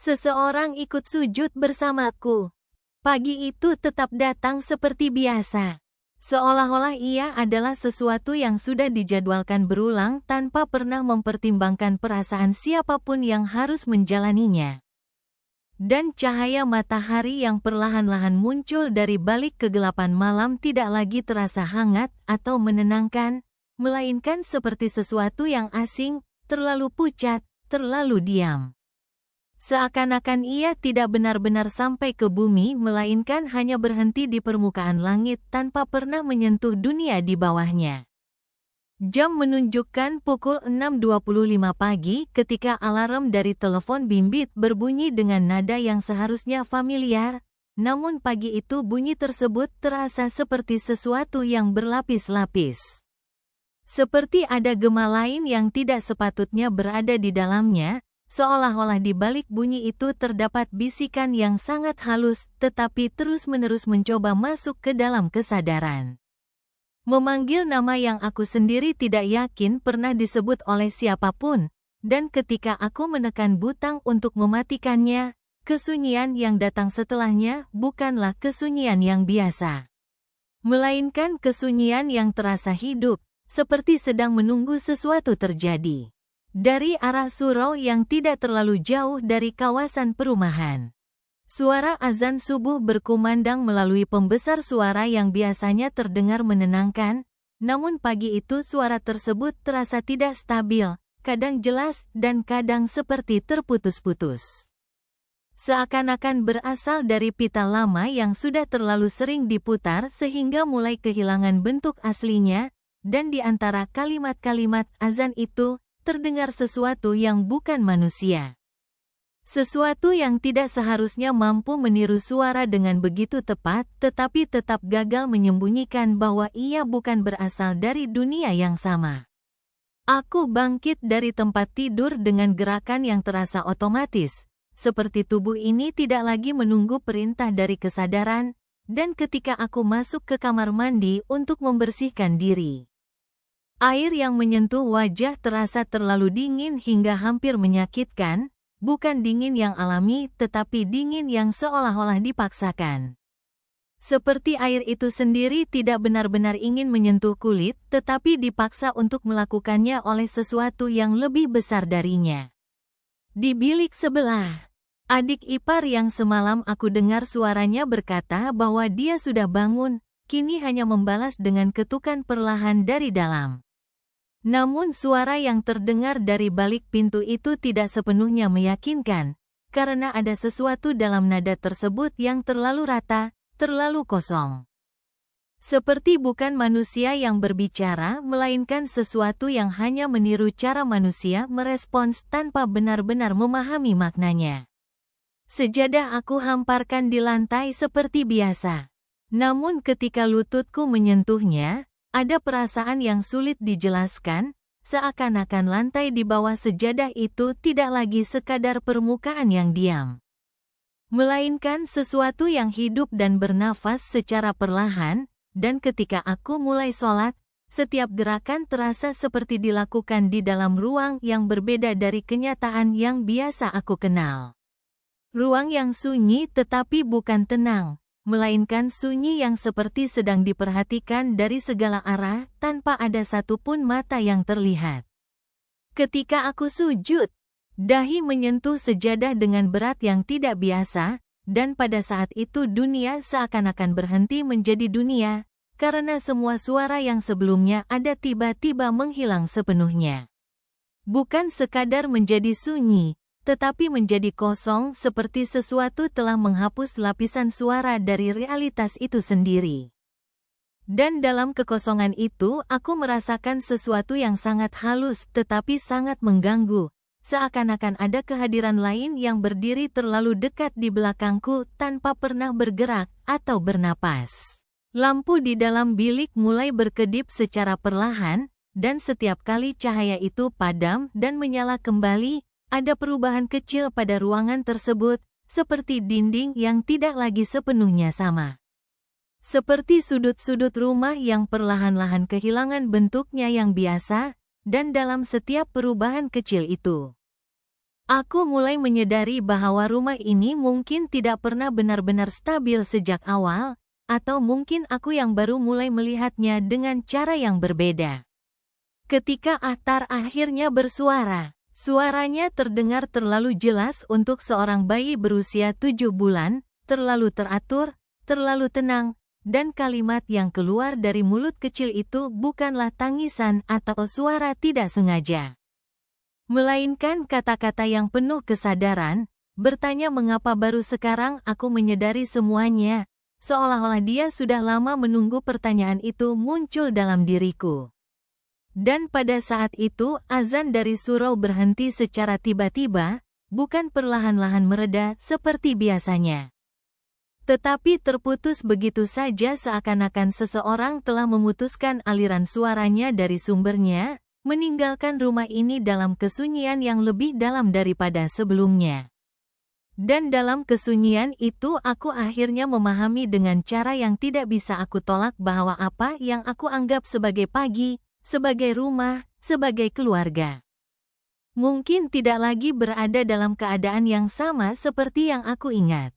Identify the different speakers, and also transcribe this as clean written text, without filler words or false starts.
Speaker 1: Seseorang ikut sujud bersamaku. Pagi itu tetap datang seperti biasa. Seolah-olah ia adalah sesuatu yang sudah dijadwalkan berulang tanpa pernah mempertimbangkan perasaan siapapun yang harus menjalaninya. Dan cahaya matahari yang perlahan-lahan muncul dari balik kegelapan malam tidak lagi terasa hangat atau menenangkan, melainkan seperti sesuatu yang asing, terlalu pucat, terlalu diam. Seakan-akan ia tidak benar-benar sampai ke bumi, melainkan hanya berhenti di permukaan langit tanpa pernah menyentuh dunia di bawahnya. Jam menunjukkan pukul 6.25 pagi ketika alarm dari telepon bimbit berbunyi dengan nada yang seharusnya familiar, namun pagi itu bunyi tersebut terasa seperti sesuatu yang berlapis-lapis. Seperti ada gema lain yang tidak sepatutnya berada di dalamnya, seolah-olah di balik bunyi itu terdapat bisikan yang sangat halus, tetapi terus-menerus mencoba masuk ke dalam kesadaran. Memanggil nama yang aku sendiri tidak yakin pernah disebut oleh siapapun, dan ketika aku menekan butang untuk mematikannya, kesunyian yang datang setelahnya bukanlah kesunyian yang biasa, melainkan kesunyian yang terasa hidup, seperti sedang menunggu sesuatu terjadi. Dari arah surau yang tidak terlalu jauh dari kawasan perumahan. Suara azan subuh berkumandang melalui pembesar suara yang biasanya terdengar menenangkan, namun pagi itu suara tersebut terasa tidak stabil, kadang jelas dan kadang seperti terputus-putus. Seakan-akan berasal dari pita lama yang sudah terlalu sering diputar sehingga mulai kehilangan bentuk aslinya, dan di antara kalimat-kalimat azan itu, terdengar sesuatu yang bukan manusia. Sesuatu yang tidak seharusnya mampu meniru suara dengan begitu tepat, tetapi tetap gagal menyembunyikan bahwa ia bukan berasal dari dunia yang sama. Aku bangkit dari tempat tidur dengan gerakan yang terasa otomatis, seperti tubuh ini tidak lagi menunggu perintah dari kesadaran, dan ketika aku masuk ke kamar mandi untuk membersihkan diri, air yang menyentuh wajah terasa terlalu dingin hingga hampir menyakitkan, bukan dingin yang alami tetapi dingin yang seolah-olah dipaksakan. Seperti air itu sendiri tidak benar-benar ingin menyentuh kulit, tetapi dipaksa untuk melakukannya oleh sesuatu yang lebih besar darinya. Di bilik sebelah, adik ipar yang semalam aku dengar suaranya berkata bahwa dia sudah bangun, kini hanya membalas dengan ketukan perlahan dari dalam. Namun suara yang terdengar dari balik pintu itu tidak sepenuhnya meyakinkan, karena ada sesuatu dalam nada tersebut yang terlalu rata, terlalu kosong. Seperti bukan manusia yang berbicara, melainkan sesuatu yang hanya meniru cara manusia merespons tanpa benar-benar memahami maknanya. Sejadah aku hamparkan di lantai seperti biasa. Namun ketika lututku menyentuhnya, ada perasaan yang sulit dijelaskan, seakan-akan lantai di bawah sejadah itu tidak lagi sekadar permukaan yang diam, melainkan sesuatu yang hidup dan bernafas secara perlahan, dan ketika aku mulai sholat, setiap gerakan terasa seperti dilakukan di dalam ruang yang berbeda dari kenyataan yang biasa aku kenal. Ruang yang sunyi tetapi bukan tenang, melainkan sunyi yang seperti sedang diperhatikan dari segala arah tanpa ada satupun mata yang terlihat. Ketika aku sujud, dahi menyentuh sejadah dengan berat yang tidak biasa, dan pada saat itu dunia seakan-akan berhenti menjadi dunia, karena semua suara yang sebelumnya ada tiba-tiba menghilang sepenuhnya. Bukan sekadar menjadi sunyi, tetapi menjadi kosong seperti sesuatu telah menghapus lapisan suara dari realitas itu sendiri. Dan dalam kekosongan itu aku merasakan sesuatu yang sangat halus tetapi sangat mengganggu, seakan-akan ada kehadiran lain yang berdiri terlalu dekat di belakangku tanpa pernah bergerak atau bernapas. Lampu di dalam bilik mulai berkedip secara perlahan, dan setiap kali cahaya itu padam dan menyala kembali, ada perubahan kecil pada ruangan tersebut, seperti dinding yang tidak lagi sepenuhnya sama. Seperti sudut-sudut rumah yang perlahan-lahan kehilangan bentuknya yang biasa, dan dalam setiap perubahan kecil itu, Aku mulai menyadari bahwa rumah ini mungkin tidak pernah benar-benar stabil sejak awal, atau mungkin aku yang baru mulai melihatnya dengan cara yang berbeda. Ketika Ahtar akhirnya bersuara, suaranya terdengar terlalu jelas untuk seorang bayi berusia 7 bulan, terlalu teratur, terlalu tenang, dan kalimat yang keluar dari mulut kecil itu bukanlah tangisan atau suara tidak sengaja, melainkan kata-kata yang penuh kesadaran, bertanya mengapa baru sekarang aku menyadari semuanya, seolah-olah dia sudah lama menunggu pertanyaan itu muncul dalam diriku. Dan pada saat itu azan dari surau berhenti secara tiba-tiba, bukan perlahan-lahan mereda seperti biasanya, tetapi terputus begitu saja seakan-akan seseorang telah memutuskan aliran suaranya dari sumbernya, meninggalkan rumah ini dalam kesunyian yang lebih dalam daripada sebelumnya. Dan dalam kesunyian itu aku akhirnya memahami dengan cara yang tidak bisa aku tolak bahwa apa yang aku anggap sebagai pagi, sebagai rumah, sebagai keluarga, mungkin tidak lagi berada dalam keadaan yang sama seperti yang aku ingat.